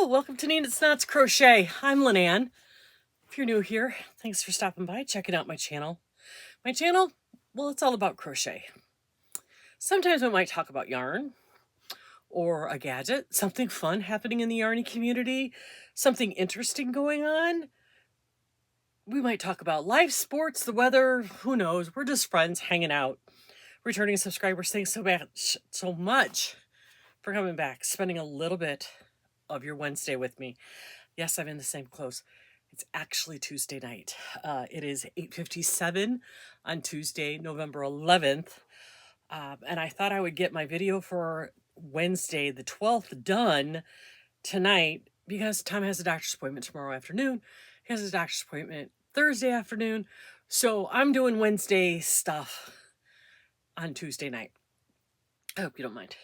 welcome to Nina's Knots Crochet. I'm Lynanne. If you're new here, thanks for stopping by, checking out my channel. My channel, well, it's all about crochet. Sometimes we might talk about yarn or a gadget, something fun happening in the yarny community, something interesting going on. We might talk about life, sports, the weather, who knows. We're just friends hanging out. Returning subscribers, thanks so much for coming back, spending a little bit of your Wednesday with me. Yes, I'm in the same clothes. It's actually Tuesday night. It is 8:57 on Tuesday, November 11th. And I thought I would get my video for Wednesday, the 12th done tonight because Tom has a doctor's appointment tomorrow afternoon. He has a doctor's appointment Thursday afternoon. So I'm doing Wednesday stuff on Tuesday night. I hope you don't mind.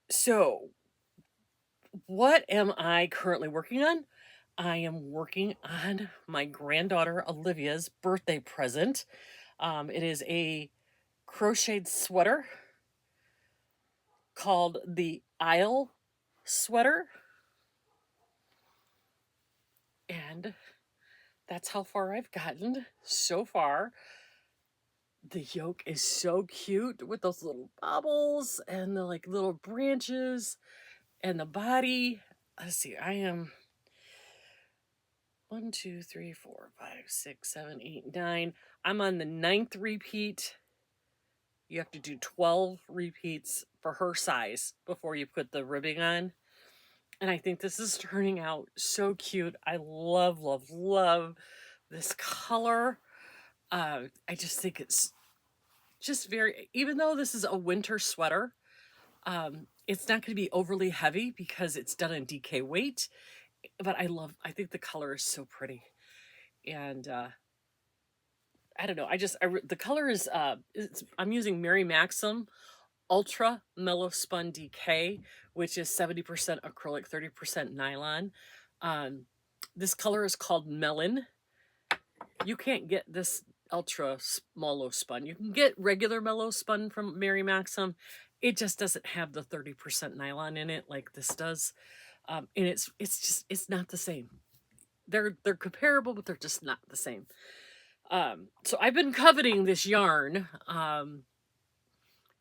So what am I currently working on? I am working on my granddaughter Olivia's birthday present. It is a crocheted sweater called the Isle sweater. And that's how far I've gotten so far. The yoke is so cute with those little bubbles and the like little branches and the body. Let's see, I am 1, 2, 3, 4, 5, 6, 7, 8, 9. I'm on the 9th repeat. You have to do 12 repeats for her size before you put the ribbing on. And I think this is turning out so cute. I love, love, love this color. I just think it's just very, even though this is a winter sweater, it's not going to be overly heavy because it's done in DK weight, but I think the color is so pretty. And, I don't know. The color is, I'm using Mary Maxim Ultra Mellow Spun DK, which is 70% acrylic, 30% nylon. This color is called Melon. You can't get this ultra mellow spun. You can get regular mellow spun from Mary Maxim. It just doesn't have the 30% nylon in it like this does. And it's not the same. They're comparable, but they're just not the same. So I've been coveting this yarn.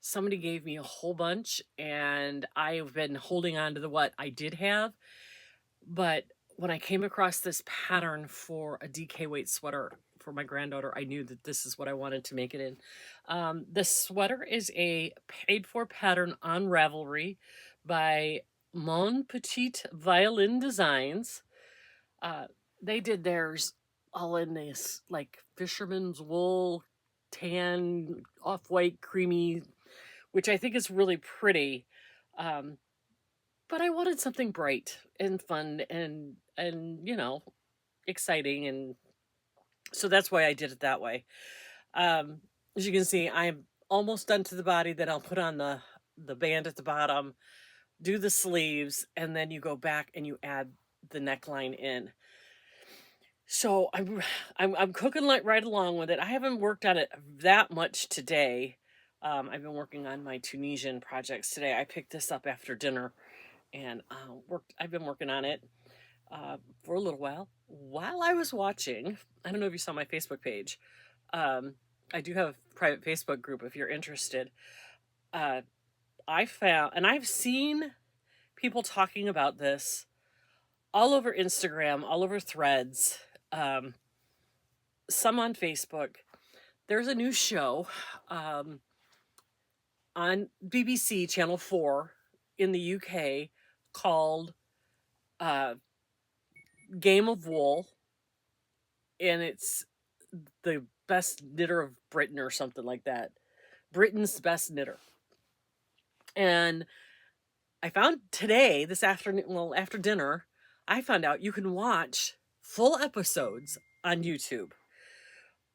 Somebody gave me a whole bunch and I've been holding on to what I did have. But when I came across this pattern for a DK weight sweater for my granddaughter, I knew that this is what I wanted to make it in. This sweater is a paid for pattern on Ravelry by Mon Petit Violon Designs. They did theirs all in this like fisherman's wool, tan, off-white, creamy, which I think is really pretty. But I wanted something bright and fun and you know, exciting, and so that's why I did it that way. As you can see, I'm almost done to the body. Then I'll put on the band at the bottom, do the sleeves, and then you go back and you add the neckline in. So I'm cooking right along with it. I haven't worked on it that much today. I've been working on my Tunisian projects today. I picked this up after dinner, and I've been working on it for a little while. While I was watching, I don't know if you saw my Facebook page. I do have a private Facebook group if you're interested. I found, and I've seen people talking about this all over Instagram, all over Threads, some on Facebook. There's a new show on BBC Channel 4 in the UK called Game of Wool, and it's the best knitter of Britain or something like that. Britain's best knitter. And I found today, this afternoon, well, after dinner, I found out you can watch full episodes on YouTube.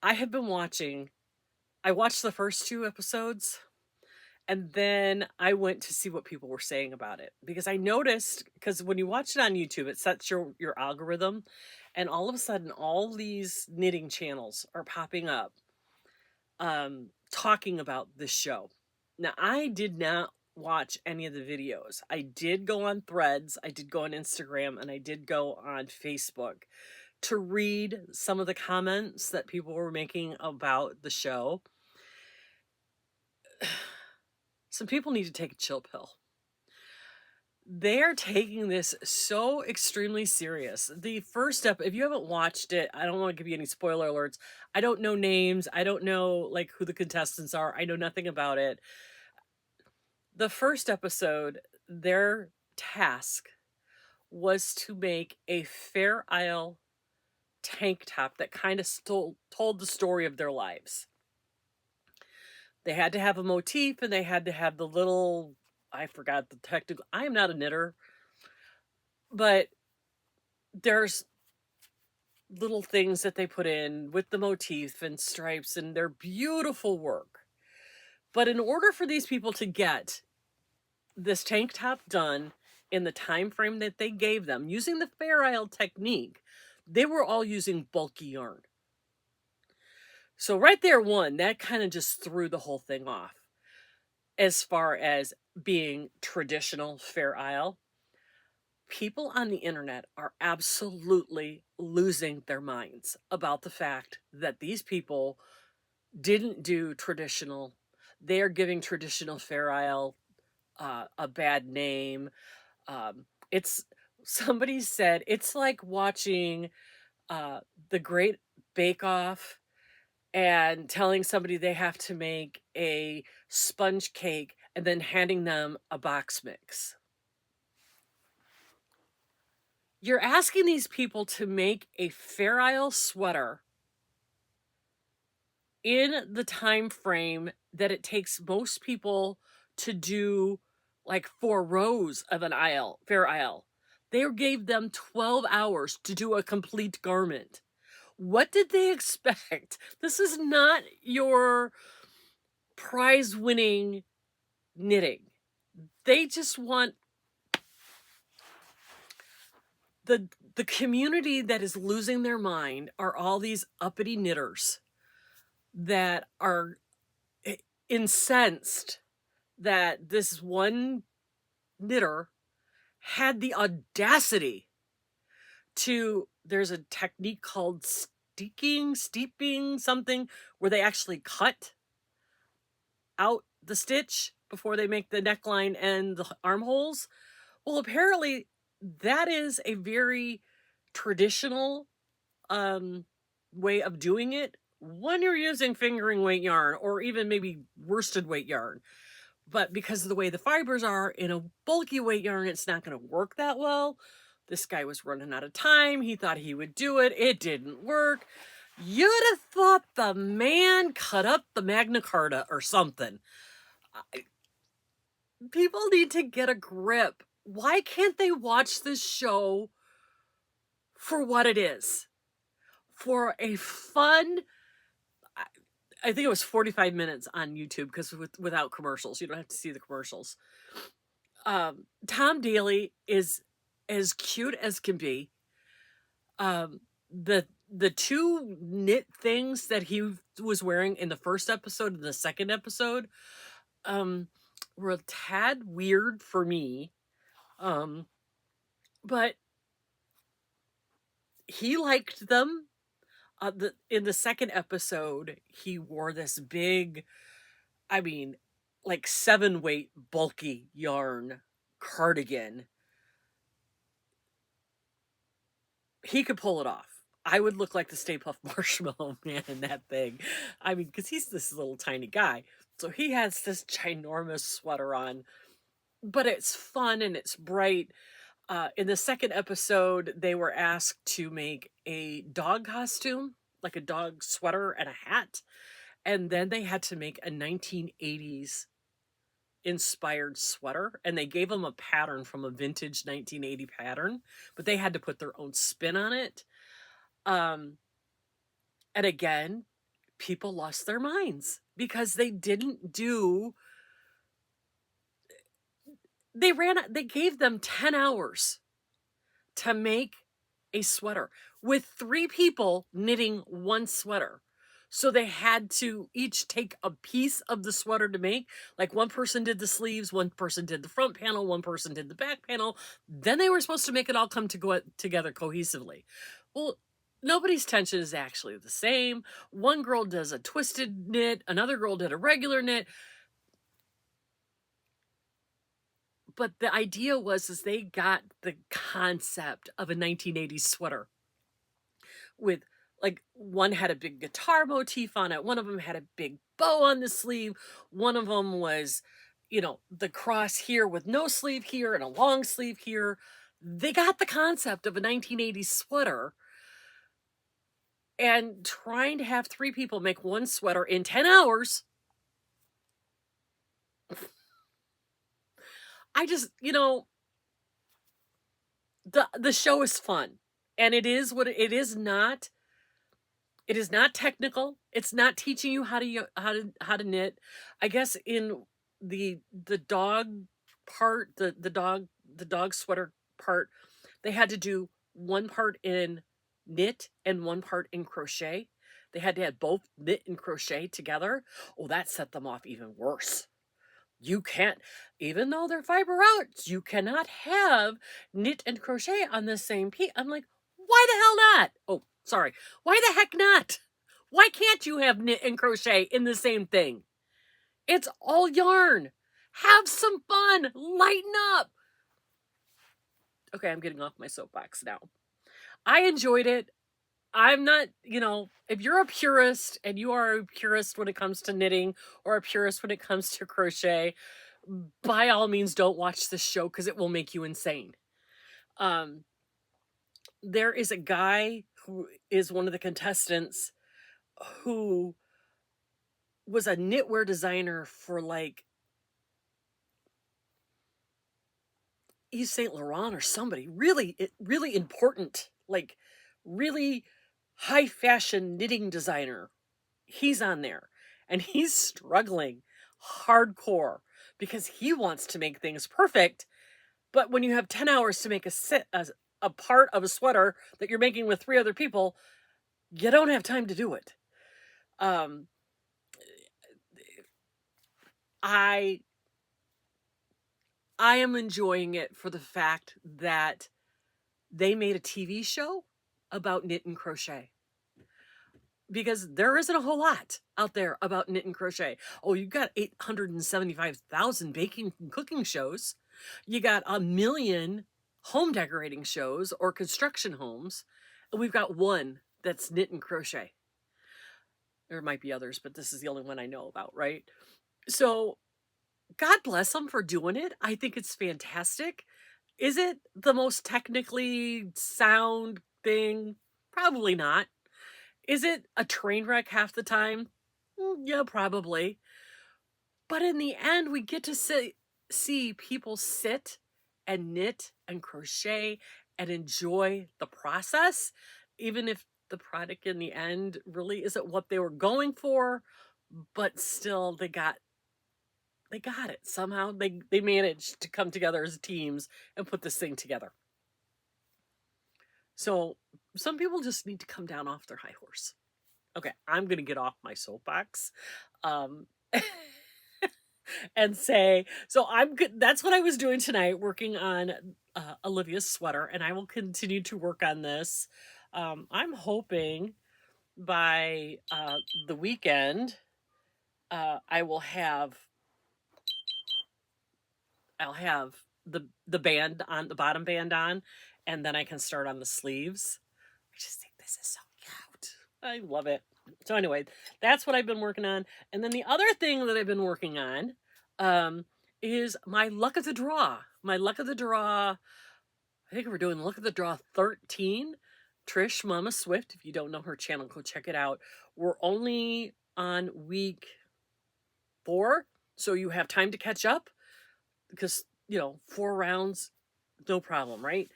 I watched the first 2 episodes, and then I went to see what people were saying about it. Because I noticed, because when you watch it on YouTube, it sets your algorithm, and all of a sudden, all these knitting channels are popping up talking about this show. Now, I did not watch any of the videos. I did go on Threads, I did go on Instagram, and I did go on Facebook to read some of the comments that people were making about the show. Some people need to take a chill pill. They're taking this so extremely serious. The first step, if you haven't watched it, I don't want to give you any spoiler alerts. I don't know names. I don't know like who the contestants are. I know nothing about it. The first episode, their task was to make a Fair Isle tank top that kind of told the story of their lives. They had to have a motif and they had to have the little, I forgot the technical, I am not a knitter, but there's little things that they put in with the motif and stripes, and they're beautiful work. But in order for these people to get this tank top done in the time frame that they gave them, using the Fair Isle technique, they were all using bulky yarn. So right there, that kind of just threw the whole thing off as far as being traditional Fair Isle. People on the internet are absolutely losing their minds about the fact that these people didn't do traditional. They are giving traditional Fair Isle a bad name. Somebody said it's like watching The Great Bake Off and telling somebody they have to make a sponge cake and then handing them a box mix. You're asking these people to make a Fair Isle sweater in the time frame that it takes most people to do like 4 rows of an Fair Isle. They gave them 12 hours to do a complete garment. What did they expect? This is not your prize-winning knitting. They just want the community that is losing their mind are all these uppity knitters that are incensed that this one knitter had the audacity to, there's a technique called steeping something, where they actually cut out the stitch before they make the neckline and the armholes. Well, apparently that is a very traditional way of doing it when you're using fingering weight yarn, or even maybe worsted weight yarn. But because of the way the fibers are in a bulky weight yarn, it's not going to work that well. This guy was running out of time. He thought he would do it. It didn't work. You'd have thought the man cut up the Magna Carta or something. People need to get a grip. Why can't they watch this show for what it is? For a fun, I think it was 45 minutes on YouTube, because without commercials, you don't have to see the commercials. Tom Daly is as cute as can be. The 2 knit things that he was wearing in the first episode and the second episode were a tad weird for me. But he liked them. In the second episode, he wore this big, I mean, like 7-weight bulky yarn cardigan. He could pull it off. I would look like the Stay Puft Marshmallow Man in that thing. I mean, because he's this little tiny guy. So he has this ginormous sweater on. But it's fun and it's bright. In the second episode, they were asked to make a dog costume, like a dog sweater and a hat. And then they had to make a 1980s inspired sweater. And they gave them a pattern from a vintage 1980 pattern, but they had to put their own spin on it. And again, people lost their minds because they didn't do... They gave them 10 hours to make a sweater with 3 people knitting 1 sweater. So they had to each take a piece of the sweater to make. Like one person did the sleeves, one person did the front panel, one person did the back panel. Then they were supposed to make it all come together cohesively. Well, nobody's tension is actually the same. One girl does a twisted knit, another girl did a regular knit. But the idea was is they got the concept of a 1980s sweater with, like, one had a big guitar motif on it. One of them had a big bow on the sleeve. One of them was, you know, the cross here with no sleeve here and a long sleeve here. They got the concept of a 1980s sweater, and trying to have 3 people make one sweater in 10 hours. I just, you know, the show is fun, and it is what it is not. It is not technical. It's not teaching you how to knit. I guess in the dog part, the dog sweater part, they had to do one part in knit and one part in crochet. They had to have both knit and crochet together. Oh, that set them off even worse. You can't, even though they're fiber out, you cannot have knit and crochet on the same piece. I'm like, why the hell not? Oh, sorry. Why the heck not? Why can't you have knit and crochet in the same thing? It's all yarn. Have some fun. Lighten up. Okay, I'm getting off my soapbox now. I enjoyed it. I'm not, you know, if you're a purist and you are a purist when it comes to knitting or a purist when it comes to crochet, by all means, don't watch this show because it will make you insane. There is a guy who is one of the contestants who was a knitwear designer for like Yves Saint Laurent or somebody really important, like really high fashion knitting designer. He's on there and he's struggling hardcore because he wants to make things perfect. But when you have 10 hours to make a part of a sweater that you're making with 3 other people, you don't have time to do it. I am enjoying it for the fact that they made a TV show about knit and crochet. Because there isn't a whole lot out there about knit and crochet. Oh, you've got 875,000 baking and cooking shows. You got 1 million home decorating shows or construction homes. And we've got one that's knit and crochet. There might be others, but this is the only one I know about, right? So God bless them for doing it. I think it's fantastic. Is it the most technically sound thing? Probably not. Is it a train wreck half the time? Yeah, probably. But in the end, we get to see people sit and knit and crochet and enjoy the process, even if the product in the end really isn't what they were going for, but still they got it. Somehow they managed to come together as teams and put this thing together. So some people just need to come down off their high horse. Okay, I'm going to get off my soapbox and say, so I'm good. That's what I was doing tonight, working on Olivia's sweater, and I will continue to work on this. I'm hoping by the weekend, I'll have the band on, the bottom band on, and then I can start on the sleeves. I just think this is so cute. I love it. So anyway, that's what I've been working on. And then the other thing that I've been working on is my luck of the draw. My luck of the draw, I think we're doing luck of the draw 13. Trish Mama Swift, if you don't know her channel, go check it out. We're only on week 4, so you have time to catch up because, you know, 4 rounds, no problem, right?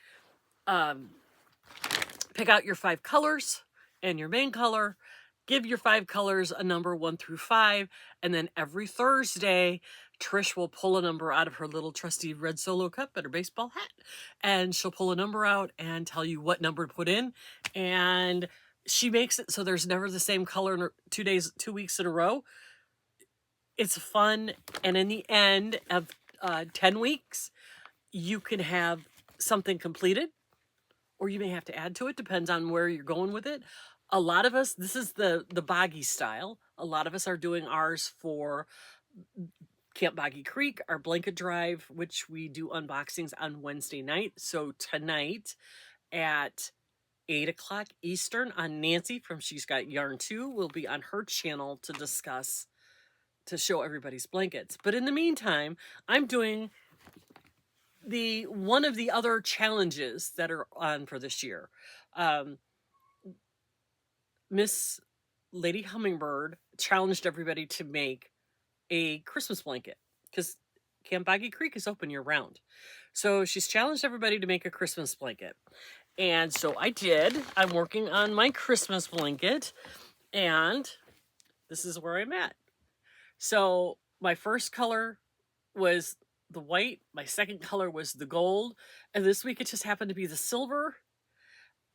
Pick out your 5 colors and your main color. Give your 5 colors a number 1 through 5, and then every Thursday, Trish will pull a number out of her little trusty red solo cup and her baseball hat, and she'll pull a number out and tell you what number to put in. And she makes it so there's never the same color in 2 weeks in a row. It's fun. And in the end of 10 weeks, you can have something completed, or you may have to add to it, depends on where you're going with it. A lot of us, this is the BOGGY style. A lot of us are doing ours for Camp Boggy Creek, our blanket drive, which we do unboxings on Wednesday night. So tonight at 8 o'clock Eastern on Nancy from She's Got Yarn Too will be on her channel to discuss, to show everybody's blankets. But in the meantime, I'm doing one of the other challenges that are on for this year. Miss Lady Hummingbird challenged everybody to make a Christmas blanket because Camp Boggy Creek is open year round. So she's challenged everybody to make a Christmas blanket. And so I did. I'm working on my Christmas blanket, and this is where I'm at. So my first color was the white. My second color was the gold. And this week it just happened to be the silver.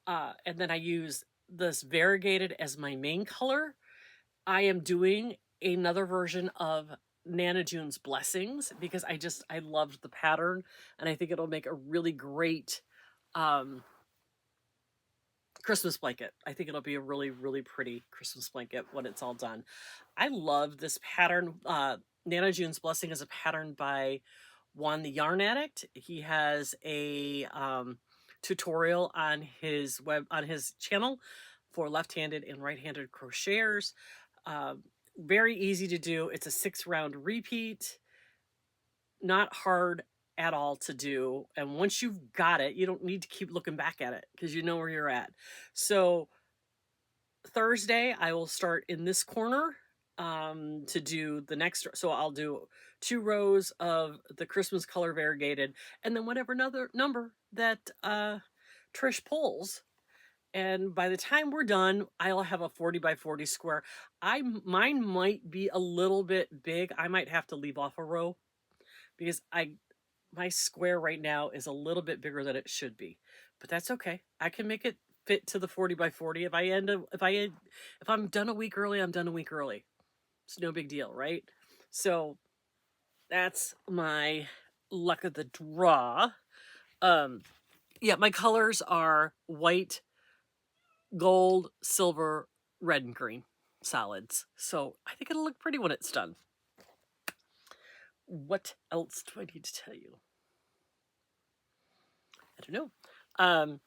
And then I use this variegated as my main color. I am doing another version of Nana June's Blessings because I loved the pattern, and I think it'll make a really great Christmas blanket. I think it'll be a really, really pretty Christmas blanket when it's all done. I love this pattern. Nana June's Blessing is a pattern by Juan the Yarn Addict. He has a tutorial on his channel for left-handed and right-handed crocheters. Very easy to do. It's a 6-round repeat. Not hard at all to do. And once you've got it, you don't need to keep looking back at it because you know where you're at. So Thursday, I will start in this corner to do the next. So I'll do 2 rows of the Christmas color variegated, and then whatever another number that Trish pulls. And by the time we're done, I'll have a 40 by 40 square. Mine might be a little bit big. I might have to leave off a row because my square right now is a little bit bigger than it should be. But that's okay. I can make it fit to the 40 by 40. If I'm done a week early, I'm done a week early. It's no big deal, right? So that's my luck of the draw. Yeah, my colors are white, gold, silver, red, and green solids. So I think it'll look pretty when it's done. What else do I need to tell you? I don't know.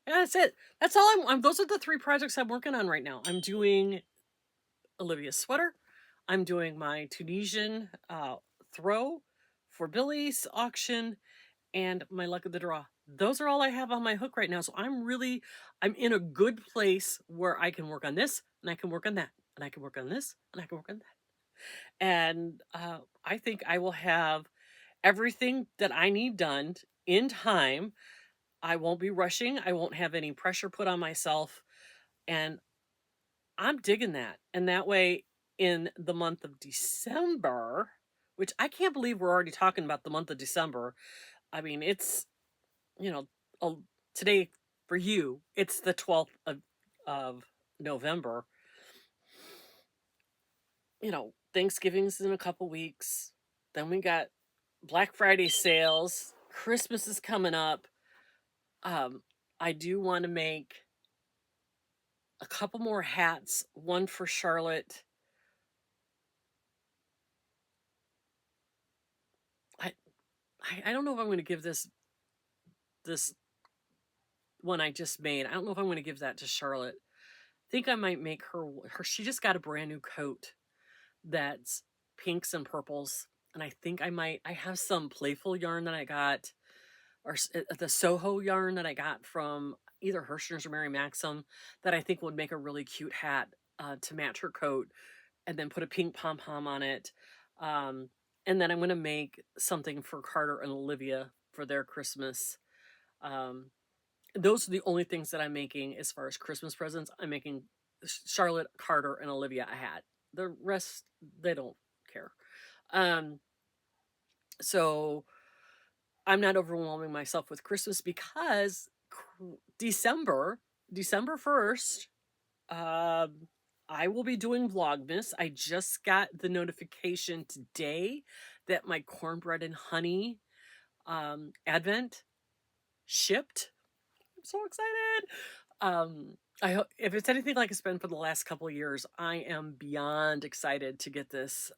Yeah, that's it. That's all those are the 3 projects I'm working on right now. I'm doing Olivia's sweater. I'm doing my Tunisian throw for Billy's auction, and my luck of the draw. Those are all I have on my hook right now. So I'm in a good place where I can work on this, and I can work on that, and I can work on this, and I can work on that. And I think I will have everything that I need done in time. I won't be rushing. I won't have any pressure put on myself. And I'm digging that. And that way, in the month of December, which I can't believe we're already talking about the month of December. I mean, it's, today for you, it's the 12th of November. Thanksgiving's in a couple weeks. Then we got Black Friday sales. Christmas is coming up. I do want to make a couple more hats, one for Charlotte. I don't know if I'm going to give this one I just made. I don't know if I'm going to give that to Charlotte. I think I might make her, she just got a brand new coat that's pinks and purples. And I think I have some playful yarn that I got, or the Soho yarn that I got from either Hirschner's or Mary Maxim, that I think would make a really cute hat to match her coat, and then put a pink pom-pom on it. And then I'm going to make something for Carter and Olivia for their Christmas. Those are the only things that I'm making as far as Christmas presents. I'm making Charlotte, Carter, and Olivia a hat. The rest, they don't care. So I'm not overwhelming myself with Christmas because December 1st, I will be doing Vlogmas. I just got the notification today that my cornbread and honey advent shipped. I'm so excited. I hope if it's anything like it's been for the last couple of years, I am beyond excited to get this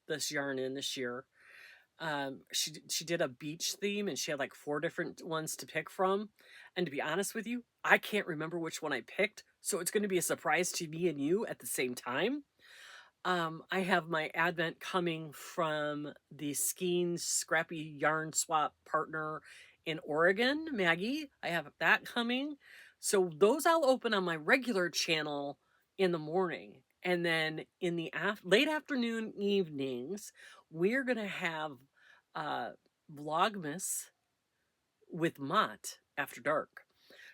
this yarn in this year. She did a beach theme and she had like 4 different ones to pick from. And to be honest with you, I can't remember which one I picked, so it's going to be a surprise to me and you at the same time. I have my advent coming from the Skeens Scrappy Yarn Swap partner in Oregon, Maggie. I have that coming. So those I'll open on my regular channel in the morning. And then in the late afternoon evenings, we're going to have Vlogmas with Mott after dark.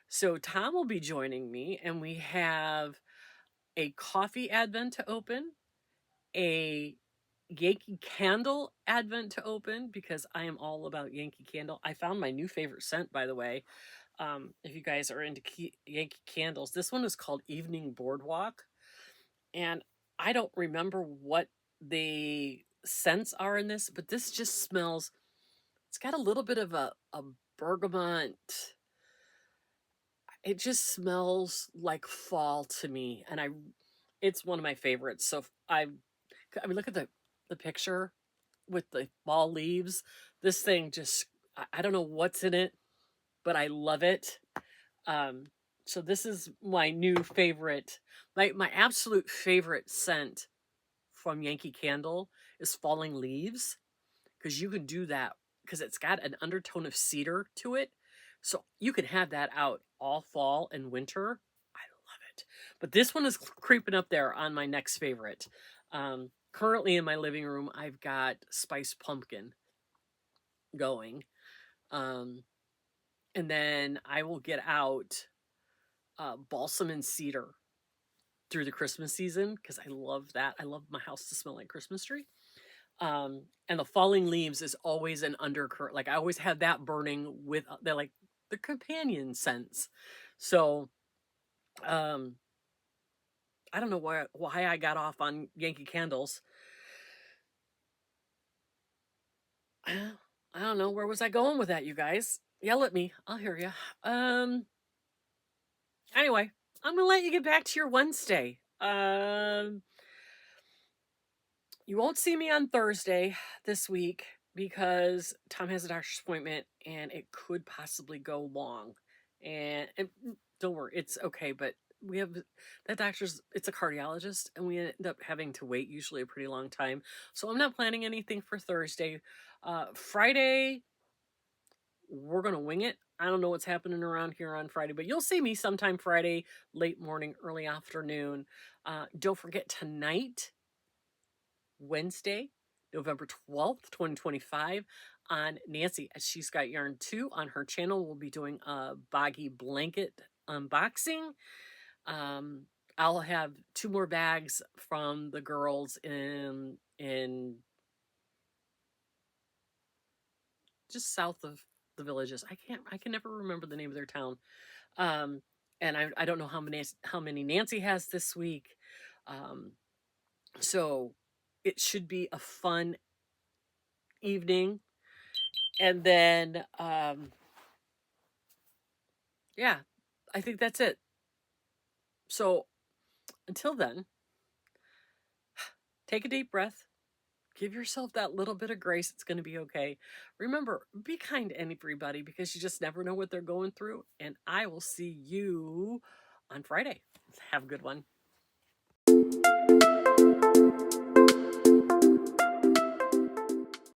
So Tom will be joining me, and we have a coffee advent to open, a Yankee Candle advent to open, because I am all about Yankee Candle. I found my new favorite scent, by the way. If you guys are into Yankee Candles, this one is called Evening Boardwalk. And I don't remember what the scents are in this, but this just smells, it's got a little bit of a bergamot. It just smells like fall to me. And it's one of my favorites. So I mean, look at the picture with the fall leaves. This thing just, I don't know what's in it, but I love it. So this is my new favorite, my absolute favorite scent from Yankee Candle is Falling Leaves, because you can do that because it's got an undertone of cedar to it. So you can have that out all fall and winter. I love it. But this one is creeping up there on my next favorite. Currently in my living room, I've got Spiced Pumpkin going. And then I will get out Balsam and Cedar through the Christmas season because I love that. I love my house to smell like Christmas tree. And the Falling Leaves is always an undercurrent. Like I always have that burning with the companion scents. So I don't know why I got off on Yankee Candles. I don't know, where was I going with that, you guys? Yell at me, I'll hear you. Anyway, I'm gonna let you get back to your Wednesday. You won't see me on Thursday this week because Tom has a doctor's appointment and it could possibly go long. And don't worry, it's okay. But we have that doctor's, it's a cardiologist, and we end up having to wait usually a pretty long time. So I'm not planning anything for Thursday. Friday, we're going to wing it. I don't know what's happening around here on Friday, but you'll see me sometime Friday, late morning, early afternoon. Don't forget tonight, Wednesday, November 12th, 2025, on Nancy at She's Got Yarn 2 on her channel. We'll be doing a BOGGY blanket unboxing. I'll have 2 more bags from the girls in just south of the Villages. I can never remember the name of their town. And I don't know how many Nancy has this week. So it should be a fun evening. And then yeah, I think that's it. So until then, take a deep breath. Give yourself that little bit of grace. It's going to be okay. Remember, be kind to everybody because you just never know what they're going through. And I will see you on Friday. Have a good one.